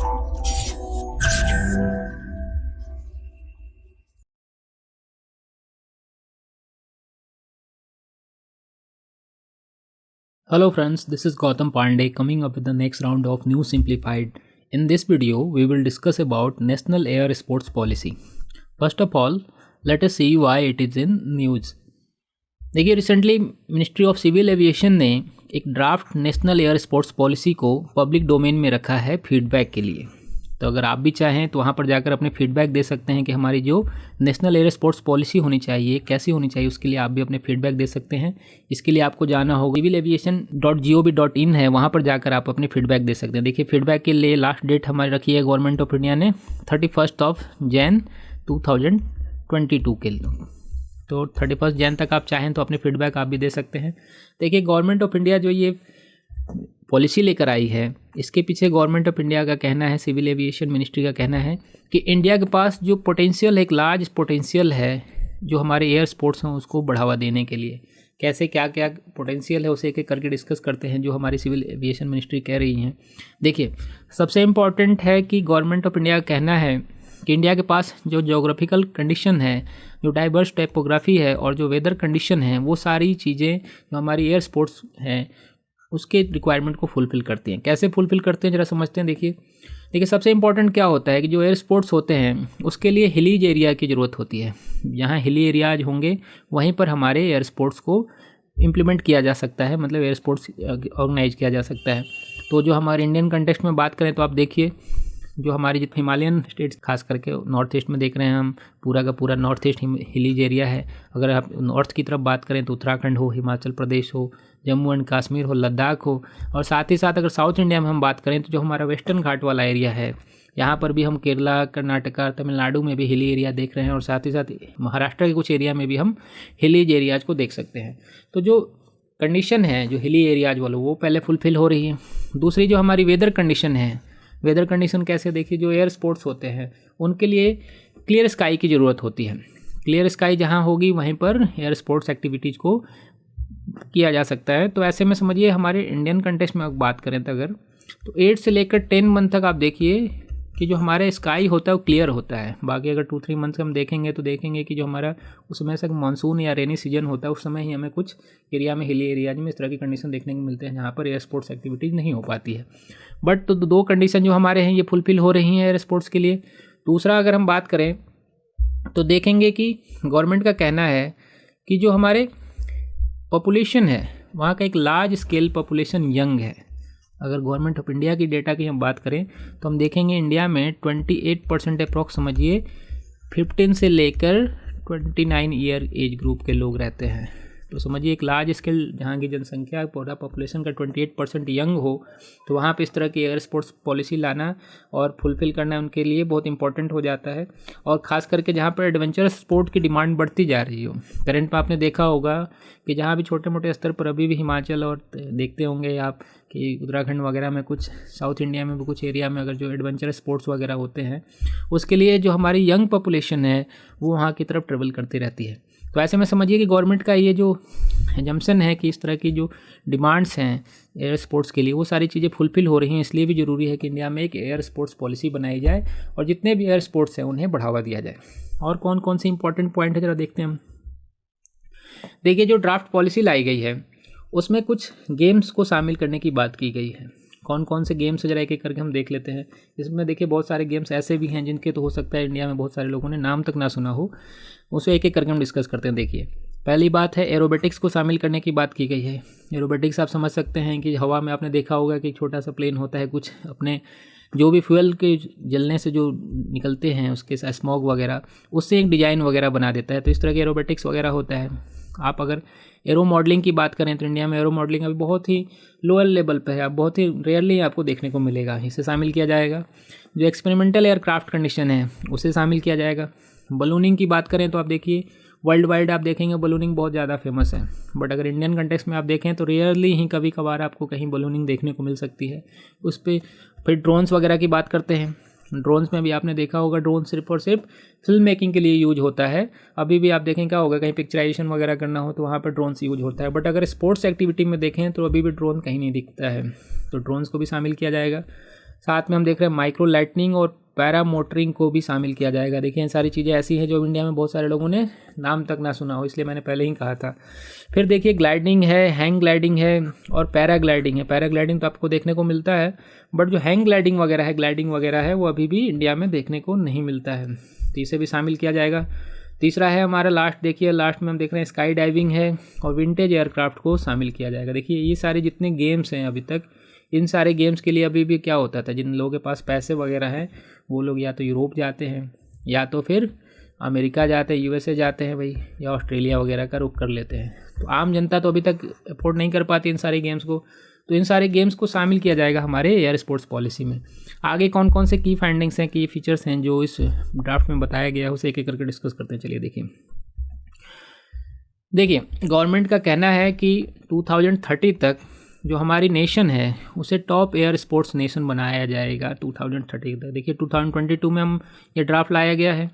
Hello friends, this is Gautam Pandey coming up with the next round of News Simplified. In this video, we will discuss about National Air Sports Policy. First of all, let us see why it is in news. देखिए recently ministry of civil aviation ने एक draft national air sports policy को public domain में रखा है feedback के लिए। तो अगर आप भी चाहें तो वहाँ पर जाकर अपने फीडबैक दे सकते हैं कि हमारी जो नेशनल एयर स्पोर्ट्स पॉलिसी होनी चाहिए कैसी होनी चाहिए, उसके लिए आप भी अपने फीडबैक दे सकते हैं। इसके लिए आपको जाना होगा civilaviation.gov.in है, वहाँ पर जाकर आप अपने फीडबैक दे सकते हैं। देखिए फीडबैक के लिए लास्ट डेट हमारी रखी है गवर्नमेंट ऑफ इंडिया ने 31 जैन 2022 के लिए। तो 31 जैन तक आप चाहें तो अपने फीडबैक आप भी दे सकते हैं। देखिए गवर्नमेंट ऑफ इंडिया जो ये पॉलिसी लेकर आई है, इसके पीछे गवर्नमेंट ऑफ इंडिया का कहना है, सिविल एविएशन मिनिस्ट्री का कहना है कि इंडिया के पास जो पोटेंशियल है, एक लार्ज पोटेंशियल है जो हमारे एयर स्पोर्ट्स हैं उसको बढ़ावा देने के लिए। कैसे क्या क्या पोटेंशियल है उसे एक एक करके डिस्कस करते हैं जो हमारी सिविल एविएशन मिनिस्ट्री कह रही हैं। देखिए सबसे इम्पॉर्टेंट है कि गवर्नमेंट ऑफ इंडिया का कहना है कि इंडिया के पास जो जोग्राफिकल कंडीशन है, जो डाइवर्स टोपोग्राफी है और जो वेदर कंडीशन है, वो सारी चीज़ें जो हमारी एयर स्पोर्ट्स हैं उसके रिक्वायरमेंट को फुलफ़िल करती हैं। कैसे फुलफ़िल करते हैं ज़रा समझते हैं। देखिए सबसे इंपॉर्टेंट क्या होता है कि जो एयर स्पोर्ट्स होते हैं उसके लिए हिलीज एरिया की ज़रूरत होती है। जहाँ हिली एरियाज होंगे वहीं पर हमारे एयर स्पोर्ट्स को इम्प्लीमेंट किया जा सकता है, मतलब एयर स्पोर्ट्स ऑर्गेनाइज किया जा सकता है। तो जो हमारे इंडियन कंटेक्स्ट में बात करें तो आप देखिए जो हमारी जो हिमालयन स्टेट्स खास करके नॉर्थ ईस्ट में देख रहे हैं हम, पूरा का पूरा नॉर्थ ईस्ट हिलीज एरिया है। अगर आप नॉर्थ की तरफ बात करें तो उत्तराखंड हो, हिमाचल प्रदेश हो, जम्मू एंड कश्मीर हो, लद्दाख हो, और साथ ही साथ अगर साउथ इंडिया में हम बात करें तो जो हमारा वेस्टर्न घाट वाला एरिया है, यहाँ पर भी हम केरला, कर्नाटका, तमिलनाडु में भी हिली एरिया देख रहे हैं, और साथ ही साथ महाराष्ट्र के कुछ एरिया में भी हम हिलीज एरियाज़ को देख सकते हैं। तो जो कंडीशन है जो हिली एरियाज वालों वो पहले फुलफ़िल हो रही है। दूसरी जो हमारी वेदर कंडीशन है, वेदर कंडीशन कैसे देखिए, जो एयर स्पोर्ट्स होते हैं उनके लिए क्लियर स्काई की ज़रूरत होती है। क्लियर स्काई जहाँ होगी वहीं पर एयर स्पोर्ट्स एक्टिविटीज़ को किया जा सकता है। तो ऐसे में समझिए हमारे इंडियन कंटेक्स्ट में बात करें तो अगर तो 8 से लेकर 10 मंथ तक आप देखिए कि जो हमारे स्काई होता है वो क्लियर होता है। बाकी अगर 2-3 मंथ हम देखेंगे तो देखेंगे कि जो हमारा उस समय से मानसून या रेनी सीजन होता है उस समय ही हमें कुछ एरिया में, हिली एरियाज में इस तरह की कंडीशन देखने को मिलते हैं जहाँ पर एयर स्पोर्ट्स एक्टिविटीज़ नहीं हो पाती है। बट तो 2 कंडीशन जो हमारे हैं ये फुलफ़िल हो रही हैं एयर स्पोर्ट्स के लिए। दूसरा अगर हम बात करें तो देखेंगे कि गवर्नमेंट का कहना है कि जो हमारे पॉपुलेशन है वहाँ का एक लार्ज स्केल पॉपुलेशन यंग है। अगर गवर्नमेंट ऑफ इंडिया की डेटा की हम बात करें तो हम देखेंगे इंडिया में 28% अप्रॉक्स समझिए 15 से लेकर 29 ईयर एज ग्रुप के लोग रहते हैं। तो समझिए एक लार्ज स्केल जहाँ की जनसंख्या पूरा पॉपुलेशन का 28% यंग हो, तो वहाँ पे इस तरह की एयर स्पोर्ट्स पॉलिसी लाना और फुलफ़िल करना उनके लिए बहुत इंपॉर्टेंट हो जाता है। और ख़ास करके जहाँ पर एडवेंचरस स्पोर्ट की डिमांड बढ़ती जा रही हो। करंट में आपने देखा होगा कि जहाँ भी छोटे मोटे स्तर पर अभी भी हिमाचल और देखते होंगे आप कि उत्तराखंड वगैरह में, कुछ साउथ इंडिया में भी कुछ एरिया में अगर जो एडवेंचरस स्पोर्ट्स वगैरह होते हैं उसके लिए जो हमारी यंग पॉपुलेशन है वो वहाँ की तरफ ट्रेवल करती रहती है। तो ऐसे में समझिए कि गवर्नमेंट का ये जो एजम्पशन है कि इस तरह की जो डिमांड्स हैं एयर स्पोर्ट्स के लिए वो सारी चीज़ें फुलफ़िल हो रही हैं। इसलिए भी ज़रूरी है कि इंडिया में एक एयर स्पोर्ट्स पॉलिसी बनाई जाए और जितने भी एयर स्पोर्ट्स हैं उन्हें बढ़ावा दिया जाए। और कौन कौन से इंपॉर्टेंट पॉइंट है ज़रा देखते हैं हम। देखिए जो ड्राफ्ट पॉलिसी लाई गई है उसमें कुछ गेम्स को शामिल करने की बात की गई है। कौन कौन से गेम्स जरा एक एक करके हम देख लेते हैं। इसमें देखिए बहुत सारे गेम्स ऐसे भी हैं जिनके तो हो सकता है इंडिया में बहुत सारे लोगों ने नाम तक ना सुना हो, उसे एक एक करके हम डिस्कस करते हैं। देखिए पहली बात है एरोबेटिक्स को शामिल करने की बात की गई है। एरोबेटिक्स आप समझ सकते हैं कि हवा में आपने देखा होगा कि छोटा सा प्लेन होता है, कुछ अपने जो भी फ्यूल के जलने से जो निकलते हैं उसके साथ स्मोक वगैरह, उससे एक डिज़ाइन वगैरह बना देता है। तो इस तरह के एरोबेटिक्स वगैरह होता है। आप अगर एरो मॉडलिंग की बात करें तो इंडिया में एरो मॉडलिंग अभी बहुत ही लोअर लेवल पे है, आप बहुत ही रेयरली आपको देखने को मिलेगा। इसे शामिल किया जाएगा। जो एक्सपेरिमेंटल एयरक्राफ्ट कंडीशन है उसे शामिल किया जाएगा। बलूनिंग की बात करें तो आप देखिए वर्ल्ड वाइड आप देखेंगे बलूनिंग बहुत ज़्यादा फेमस है, बट अगर इंडियन कंटेक्स्ट में आप देखें तो रेयरली ही कभी कभार आपको कहीं बलूनिंग देखने को मिल सकती है उस पर। फिर ड्रोन्स वगैरह की बात करते हैं। ड्रोन्स में भी आपने देखा होगा ड्रोन सिर्फ और सिर्फ फिल्म मेकिंग के लिए यूज होता है। अभी भी आप देखें क्या होगा, कहीं पिक्चराइजेशन वगैरह करना हो तो वहाँ पर ड्रोन्स यूज होता है, बट अगर स्पोर्ट्स एक्टिविटी में देखें तो अभी भी ड्रोन कहीं नहीं दिखता है। तो ड्रोन्स को भी शामिल किया जाएगा। साथ में हम देख रहे हैं माइक्रो लाइटनिंग और पैरा मोटरिंग को भी शामिल किया जाएगा। देखिए, ये सारी चीज़ें ऐसी हैं जो इंडिया में बहुत सारे लोगों ने नाम तक ना सुना हो, इसलिए मैंने पहले ही कहा था। फिर देखिए, ग्लाइडिंग है, हैंग ग्लाइडिंग है और पैराग्लाइडिंग है। पैराग्लाइडिंग तो आपको देखने को मिलता है, बट जो हैंग ग्लाइडिंग वगैरह है, ग्लाइडिंग वगैरह है, वो अभी भी इंडिया में देखने को नहीं मिलता है, तो इसे भी शामिल किया जाएगा। तीसरा है हमारा लास्ट, देखिए लास्ट में हम देख रहे हैं स्काई डाइविंग है और विंटेज एयरक्राफ्ट को शामिल किया जाएगा। देखिए, ये सारे जितने गेम्स हैं अभी तक, इन सारे गेम्स के लिए अभी भी क्या होता था, जिन लोगों के पास पैसे वगैरह हैं वो लोग या तो यूरोप जाते हैं या तो फिर अमेरिका जाते हैं, यूएसए जाते हैं भाई, या ऑस्ट्रेलिया वगैरह का रुख कर लेते हैं। तो आम जनता तो अभी तक अफोर्ड नहीं कर पाती इन सारे गेम्स को, तो इन सारे गेम्स को शामिल किया जाएगा हमारे एयर स्पोर्ट्स पॉलिसी में। आगे कौन कौन से की फाइंडिंग्स हैं, की फीचर्स हैं जो इस ड्राफ्ट में बताया गया है, उसे एक एक करके डिस्कस करते हैं। चलिए देखिए, गवर्नमेंट का कहना है कि 2030 तक जो हमारी नेशन है उसे टॉप एयर स्पोर्ट्स नेशन बनाया जाएगा 2030 तक। देखिए, 2022 में हम ये ड्राफ्ट लाया गया है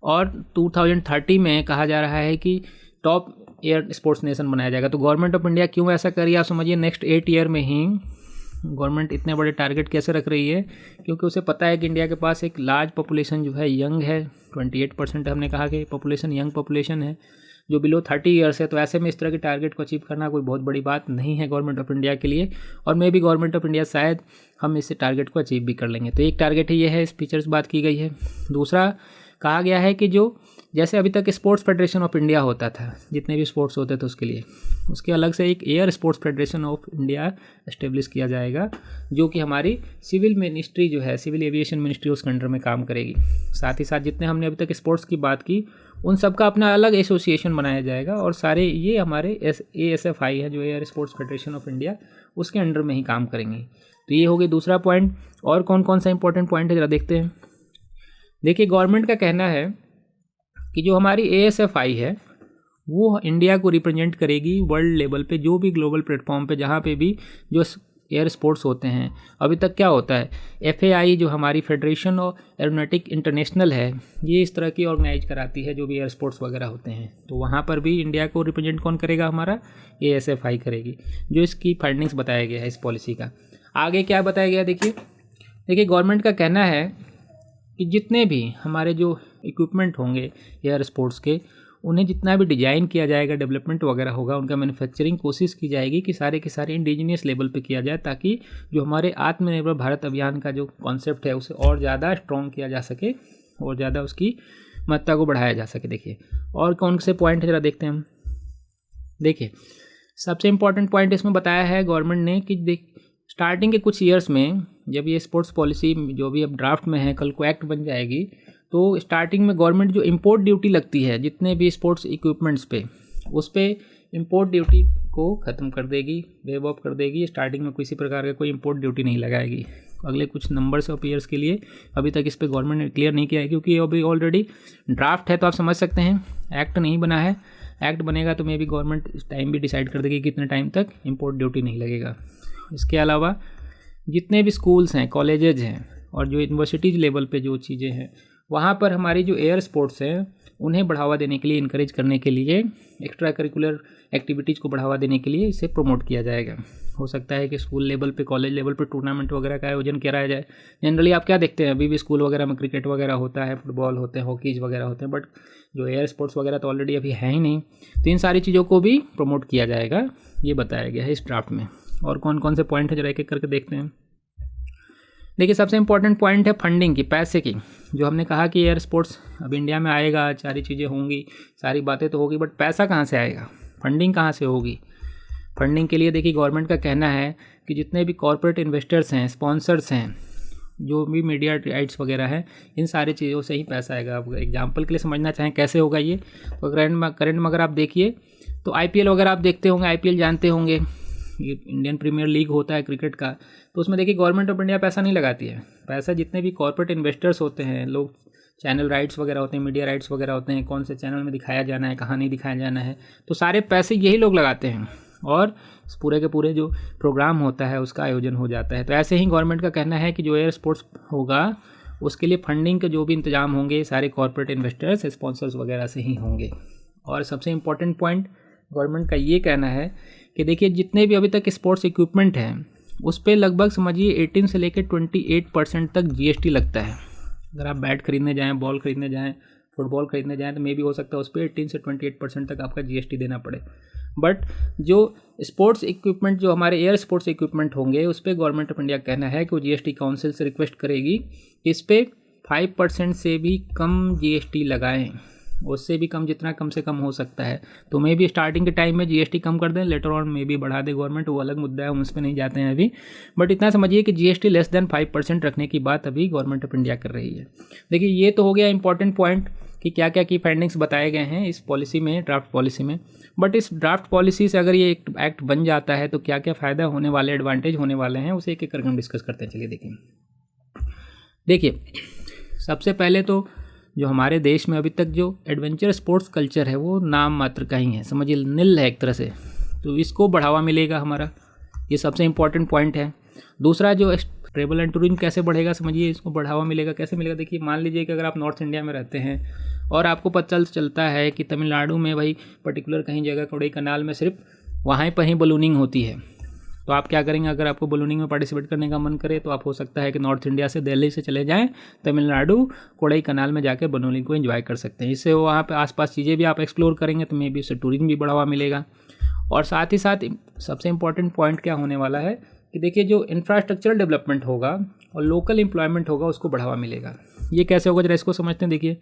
और 2030 में कहा जा रहा है कि टॉप एयर स्पोर्ट्स नेशन बनाया जाएगा। तो गवर्नमेंट ऑफ इंडिया क्यों ऐसा कर रही है, आप समझिए। नेक्स्ट 8 ईयर में ही गवर्नमेंट इतने बड़े टारगेट कैसे रख रही है, क्योंकि उसे पता है कि इंडिया के पास एक लार्ज पॉपुलेशन जो है यंग है, 28% हमने कहा कि पॉपुलेशन यंग पॉपुलेशन है जो बिलो 30 ईयर्स है। तो ऐसे में इस तरह के टारगेट को अचीव करना कोई बहुत बड़ी बात नहीं है गवर्नमेंट ऑफ इंडिया के लिए, और मे भी गवर्नमेंट ऑफ इंडिया शायद हम इस टारगेट को अचीव भी कर लेंगे। तो एक टारगेट ही ये है, इस फीचर्स बात की गई है। दूसरा कहा गया है कि जो जैसे अभी तक स्पोर्ट्स फेडरेशन ऑफ इंडिया होता था, जितने भी स्पोर्ट्स होते थे उसके लिए, उसके अलग से एक air sports federation of India establish किया जाएगा, जो कि हमारी सिविल मिनिस्ट्री जो है, सिविल एविएशन मिनिस्ट्री, उसके अंडर में काम करेगी। साथ ही साथ जितने हमने अभी तक स्पोर्ट्स की बात की, उन सब का अपना अलग एसोसिएशन बनाया जाएगा, और सारे ये हमारे ASFI है, जो air sports federation of India, उसके अंडर में ही काम करेंगे। तो ये हो गई दूसरा पॉइंट। और कौन कौन सा इंपॉर्टेंट पॉइंट है, जरा देखते हैं। देखिए, गवर्नमेंट का कहना है कि जो हमारी ASFI है वो इंडिया को रिप्रेजेंट करेगी वर्ल्ड लेवल पे, जो भी ग्लोबल प्लेटफॉर्म पे, जहाँ पे भी जो एयर स्पोर्ट्स होते हैं। अभी तक क्या होता है, FAI जो हमारी फेडरेशन ऑफ एरोनॉटिक इंटरनेशनल है, ये इस तरह की ऑर्गेनाइज कराती है जो भी एयर स्पोर्ट्स वगैरह होते हैं। तो वहाँ पर भी इंडिया को रिप्रेजेंट कौन करेगा, हमारा ASFI करेगी, जो इसकी फाइंडिंग्स बताया गया है इस पॉलिसी का। आगे क्या बताया गया, देखिए गवर्नमेंट का कहना है कि जितने भी हमारे जो इक्विपमेंट होंगे एयर स्पोर्ट्स के, उन्हें जितना भी डिज़ाइन किया जाएगा, डेवलपमेंट वगैरह होगा, उनका मैन्युफैक्चरिंग कोशिश की जाएगी कि सारे के सारे इंडिजीनियस लेवल पे किया जाए, ताकि जो हमारे आत्मनिर्भर भारत अभियान का जो कॉन्सेप्ट है उसे और ज़्यादा स्ट्रॉन्ग किया जा सके और ज़्यादा उसकी महत्ता को बढ़ाया जा सके। देखिए, और कौन से पॉइंट है जरा देखते हैं हम। देखिए, सबसे इम्पॉर्टेंट पॉइंट इसमें बताया है गवर्नमेंट ने कि स्टार्टिंग के कुछ ईयर्स में, जब ये स्पोर्ट्स पॉलिसी जो भी अब ड्राफ्ट में है, कल को एक्ट बन जाएगी, तो स्टार्टिंग में गवर्नमेंट जो इंपोर्ट ड्यूटी लगती है जितने भी स्पोर्ट्स इक्विपमेंट्स पे, उस पर इंपोर्ट ड्यूटी को ख़त्म कर देगी, वेव ऑफ कर देगी। स्टार्टिंग में किसी प्रकार का कोई इंपोर्ट ड्यूटी नहीं लगाएगी अगले कुछ नंबर्स ऑफ ईयर्स के लिए। अभी तक इस पर गवर्नमेंट ने क्लियर नहीं किया है, क्योंकि अभी ऑलरेडी ड्राफ्ट है, तो आप समझ सकते हैं एक्ट नहीं बना है। एक्ट बनेगा तो मे भी गवर्नमेंट टाइम भी डिसाइड कर देगी कितने टाइम तक इंपोर्ट ड्यूटी नहीं लगेगा। इसके अलावा जितने भी स्कूल्स हैं, कॉलेजेज हैं और जो यूनिवर्सिटीज़ लेवल पे जो चीज़ें हैं, वहाँ पर हमारी जो एयर स्पोर्ट्स हैं उन्हें बढ़ावा देने के लिए, इनकरेज करने के लिए, एक्स्ट्रा करिकुलर एक्टिविटीज़ को बढ़ावा देने के लिए इसे प्रमोट किया जाएगा। हो सकता है कि स्कूल लेवल पे, कॉलेज लेवल पे टूर्नामेंट वगैरह का आयोजन कराया जाए। जनरली आप क्या देखते हैं, अभी भी स्कूल वगैरह में क्रिकेट वगैरह होता है, फुटबॉल होते हैं, हॉकीज वगैरह होते हैं, बट जो एयर स्पोर्ट्स वगैरह तो ऑलरेडी अभी है ही नहीं। तो इन सारी चीज़ों को भी प्रमोट किया जाएगा, ये बताया गया है इस ड्राफ्ट में। और कौन कौन से पॉइंट है जरा एक एक करके देखते हैं। देखिए, सबसे इंपॉर्टेंट पॉइंट है फंडिंग की, पैसे की। जो हमने कहा कि एयर स्पोर्ट्स अब इंडिया में आएगा, सारी चीज़ें होंगी, सारी बातें तो होगी, बट पैसा कहाँ से आएगा, फंडिंग कहाँ से होगी। फंडिंग के लिए देखिए गवर्नमेंट का कहना है कि जितने भी कॉर्पोरेट इन्वेस्टर्स हैं, स्पॉन्सर्स हैं, जो भी मीडिया राइट्स वगैरह हैं, इन सारी चीज़ों से ही पैसा आएगा। आप एग्जाम्पल के लिए समझना चाहें कैसे होगा ये, तो करंट में अगर आप देखिए तो IPL वगैरह आप देखते होंगे, IPL जानते होंगे, ये इंडियन प्रीमियर लीग होता है क्रिकेट का। तो उसमें देखिए गवर्नमेंट ऑफ इंडिया पैसा नहीं लगाती है। पैसा जितने भी कॉर्पोरेट इन्वेस्टर्स होते हैं, लोग चैनल राइट्स वगैरह होते हैं, मीडिया राइट्स वगैरह होते हैं, कौन से चैनल में दिखाया जाना है, कहाँ नहीं दिखाया जाना है, तो सारे पैसे यही लोग लगाते हैं और पूरे के पूरे जो प्रोग्राम होता है उसका आयोजन हो जाता है। तो ऐसे ही गवर्नमेंट का कहना है कि जो एयर स्पोर्ट्स होगा उसके लिए फंडिंग के जो भी इंतजाम होंगे सारे कॉर्पोरेट इन्वेस्टर्स, स्पॉन्सर्स वगैरह से ही होंगे। और सबसे इम्पोर्टेंट पॉइंट गवर्नमेंट का ये कहना है कि देखिए जितने भी अभी तक स्पोर्ट्स इक्विपमेंट हैं उस पर लगभग समझिए 18 से लेकर 28% तक जीएसटी लगता है। अगर आप बैट खरीदने जाएँ, बॉल खरीदने जाएँ, फुटबॉल खरीदने जाएँ तो मे भी हो सकता है उस पर 18 से 28% तक आपका जीएसटी देना पड़े। बट जो स्पोर्ट्स इक्विपमेंट, जो हमारे एयर स्पोर्ट्स इक्विपमेंट होंगे, उस पर गवर्नमेंट ऑफ इंडिया कहना है कि वो जीएसटी काउंसिल से रिक्वेस्ट करेगी इस पर 5% से भी कम जीएसटी लगाएं, उससे भी कम, जितना कम से कम हो सकता है। तो मे भी स्टार्टिंग के टाइम में जीएसटी कम कर दें, लेटर ऑन मे भी बढ़ा दे गवर्नमेंट, वो अलग मुद्दा है, हम उस पर नहीं जाते हैं अभी। बट इतना समझिए कि जीएसटी लेस देन 5% रखने की बात अभी गवर्नमेंट ऑफ इंडिया कर रही है। देखिए ये तो हो गया इंपॉर्टेंट पॉइंट कि क्या क्या की फाइंडिंग्स बताए गए हैं इस पॉलिसी में, ड्राफ्ट पॉलिसी में। बट इस ड्राफ्ट पॉलिसी से अगर ये एक एक्ट बन जाता है तो क्या क्या फ़ायदा होने वाले, एडवांटेज होने वाले हैं, उसे एक एक करके हम डिस्कस करते हैं। चलिए देखिए सबसे पहले तो जो हमारे देश में अभी तक जो एडवेंचर स्पोर्ट्स कल्चर है वो नाम मात्र का ही है, समझिए निल है एक तरह से, तो इसको बढ़ावा मिलेगा हमारा, ये सबसे इम्पॉर्टेंट पॉइंट है। दूसरा जो ट्रेवल एंड टूरिज्म कैसे बढ़ेगा, समझिए इसको बढ़ावा मिलेगा। कैसे मिलेगा, देखिए मान लीजिए कि अगर आप नॉर्थ इंडिया में रहते हैं और आपको पता चलता है कि तमिलनाडु में भाई पर्टिकुलर कहीं जगह कोडाईकनाल में सिर्फ वहाँ पर ही बलूनिंग होती है, तो आप क्या करेंगे, अगर आपको बलूनिंग में पार्टिसिपेट करने का मन करे तो आप हो सकता है कि नॉर्थ इंडिया से दिल्ली से चले जाएं तमिलनाडु, कोडाईकनाल में जाकर बलूनिंग को एंजॉय कर सकते हैं। इससे वहाँ पे आसपास चीज़ें भी आप एक्सप्लोर करेंगे तो मे बी उससे टूरिज्म भी बढ़ावा मिलेगा। और साथ ही साथ सबसे इंपॉर्टेंट पॉइंट क्या होने वाला है कि देखिए जो इंफ्रास्ट्रक्चरल डेवलपमेंट होगा और लोकल एम्प्लॉयमेंट होगा उसको बढ़ावा मिलेगा। ये कैसे होगा जरा इसको समझते हैं। देखिए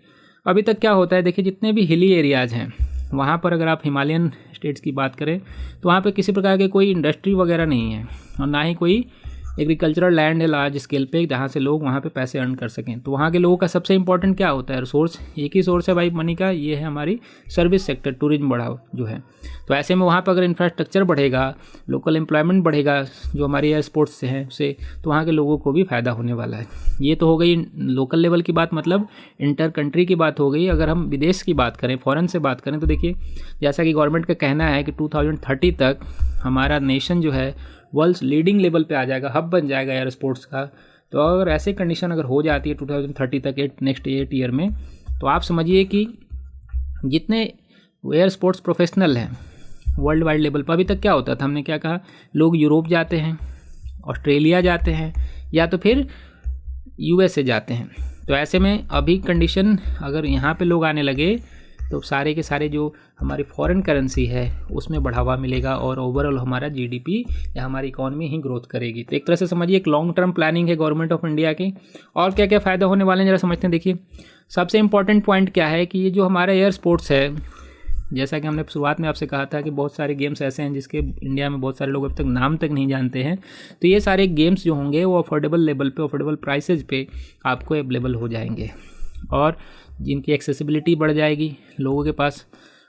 अभी तक क्या होता है, देखिए जितने भी हिली एरियाज़ हैं वहाँ पर अगर आप हिमालयन स्टेट्स की बात करें तो वहाँ पे किसी प्रकार के कोई इंडस्ट्री वगैरह नहीं है और ना ही कोई एग्रीकल्चरल लैंड है लार्ज स्केल पे जहाँ से लोग वहाँ पे पैसे अर्न कर सकें। तो वहाँ के लोगों का सबसे इंपॉर्टेंट क्या होता है, सोर्स एक ही सोर्स है भाई मनी का, ये है हमारी सर्विस सेक्टर, टूरिज्म बढ़ावा जो है। तो ऐसे में वहाँ पर अगर इंफ्रास्ट्रक्चर बढ़ेगा, लोकल एम्प्लॉयमेंट बढ़ेगा जो हमारे एयर स्पोर्ट्स से है उससे, तो वहाँ के लोगों को भी फ़ायदा होने वाला है। ये तो हो गई लोकल लेवल की बात, मतलब इंटर कंट्री की बात हो गई। अगर हम विदेश की बात करें, फॉरेन से बात करें, तो देखिए जैसा कि गवर्नमेंट का कहना है कि 2030 तक हमारा नेशन जो है वर्ल्ड्स लीडिंग लेवल पे आ जाएगा, हब बन जाएगा एयर स्पोर्ट्स का। तो अगर ऐसे कंडीशन अगर हो जाती है 2030 तक, नेक्स्ट 8 ईयर में, तो आप समझिए कि जितने एयर स्पोर्ट्स प्रोफेशनल हैं वर्ल्ड वाइड लेवल पर, अभी तक क्या होता था, हमने क्या कहा, लोग यूरोप जाते हैं, ऑस्ट्रेलिया जाते हैं या तो फिर यूएसए जाते हैं। तो ऐसे में अभी कंडीशन अगर यहाँ पे लोग आने लगे तो सारे के सारे जो हमारी फॉरेन करेंसी है उसमें बढ़ावा मिलेगा और ओवरऑल हमारा जीडीपी या हमारी इकॉनमी ही ग्रोथ करेगी। तो एक तरह से समझिए एक लॉन्ग टर्म प्लानिंग है गवर्नमेंट ऑफ इंडिया की। और क्या क्या फ़ायदा होने वाले हैं जरा समझते हैं। देखिए सबसे इंपॉर्टेंट पॉइंट क्या है कि ये जो हमारा एयर स्पोर्ट्स है, जैसा कि हमने शुरुआत में आपसे कहा था कि बहुत सारे गेम्स ऐसे हैं जिसके इंडिया में बहुत सारे लोग अब तक नाम तक नहीं जानते हैं। तो ये सारे गेम्स जो होंगे वो अफोर्डेबल लेवल पे, अफोर्डेबल प्राइसेज पे आपको अवेलेबल हो जाएंगे और जिनकी एक्सेसिबिलिटी बढ़ जाएगी लोगों के पास।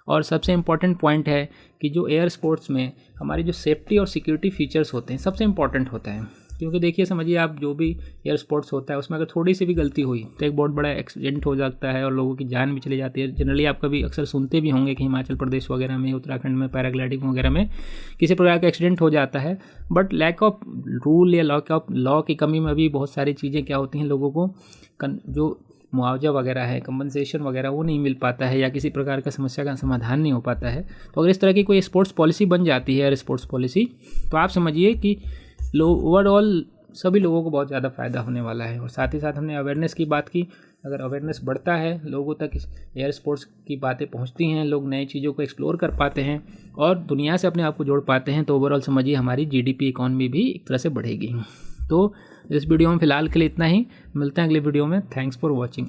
और सबसे इम्पॉर्टेंट पॉइंट है कि जो एयर स्पोर्ट्स में हमारी जो सेफ्टी और सिक्योरिटी फीचर्स होते हैं सबसे इम्पॉर्टेंट होता है। क्योंकि देखिए समझिए आप जो भी एयर स्पोर्ट्स होता है उसमें अगर थोड़ी सी भी गलती हुई तो एक बहुत बड़ा एक्सीडेंट हो जाता है और लोगों की जान भी चली जाती है। जनरली आप कभी अक्सर सुनते भी होंगे कि हिमाचल प्रदेश वगैरह में, उत्तराखंड में पैराग्लाइडिंग वगैरह में किसी प्रकार का एक्सीडेंट हो जाता है। बट लैक ऑफ रूल या लॉ की कमी में भी बहुत सारी चीज़ें क्या होती हैं, लोगों को जो मुआवजा वगैरह है, कंपनसेशन वगैरह, वो नहीं मिल पाता है या किसी प्रकार का समस्या का समाधान नहीं हो पाता है। तो अगर इस तरह की कोई स्पोर्ट्स पॉलिसी बन जाती है, एयर स्पोर्ट्स पॉलिसी, तो आप समझिए कि ओवरऑल सभी लोगों को बहुत ज़्यादा फ़ायदा होने वाला है। और साथ ही साथ हमने अवेयरनेस की बात की, अगर अवेयरनेस बढ़ता है, लोगों तक एयर स्पोर्ट्स की बातें पहुंचती हैं, लोग नई चीज़ों को एक्सप्लोर कर पाते हैं और दुनिया से अपने आप को जोड़ पाते हैं, तो ओवरऑल समझिए हमारी जीडीपी इकॉनमी भी एक तरह से बढ़ेगी। तो इस वीडियो में फ़िलहाल के लिए इतना ही, मिलते हैं अगले वीडियो में। Thanks for watching.